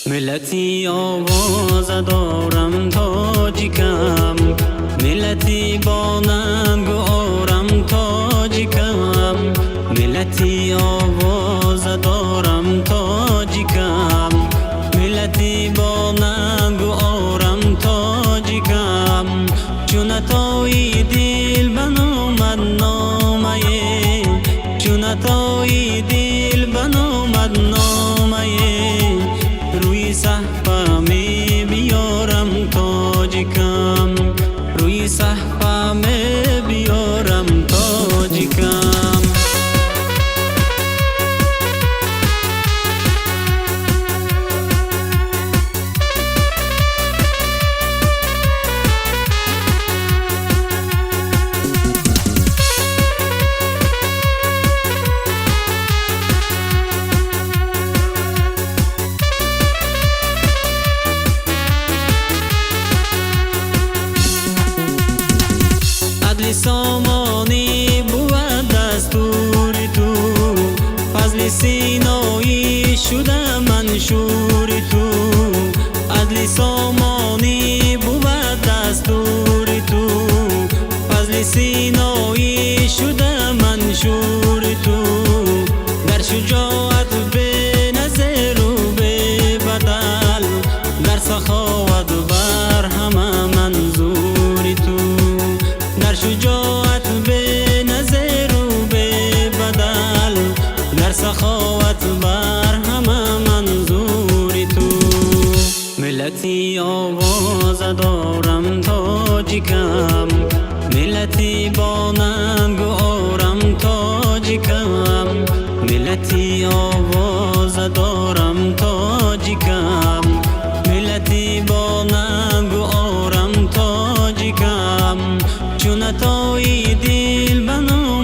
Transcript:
ملتی آواز دارم تاجیکم، ملتی با ننگ و آرم تاجیکم، ملتی آواز دارم تاجیکم، ملتی با ننگ و آرم تاجیکم. چون توی دل بنامد نامه، چون توی دل بنامد نامه، روی صحفه می بیارم تاجیکم، روی صحفه می بیارم تاجیکم. عدل سامانی بود دستور تو، فضل سینایی شده منشور تو. عدل سامانی بود دستور تو، فضل سینایی شده منشور تو. در شجاعت به نظر و به بدل، در سخاوت بر همه منظور تو. در شجاعت به نظر و به بدل، در سخاوت بر همه منظور تو. ملتی آواز دارم تاجیکم، ملتی با ننگ و آرم تاجیکم، ملتی آواز دارم تاجیکم، ملتی با ننگ و آرم تاجیکم. چون توی دل بنو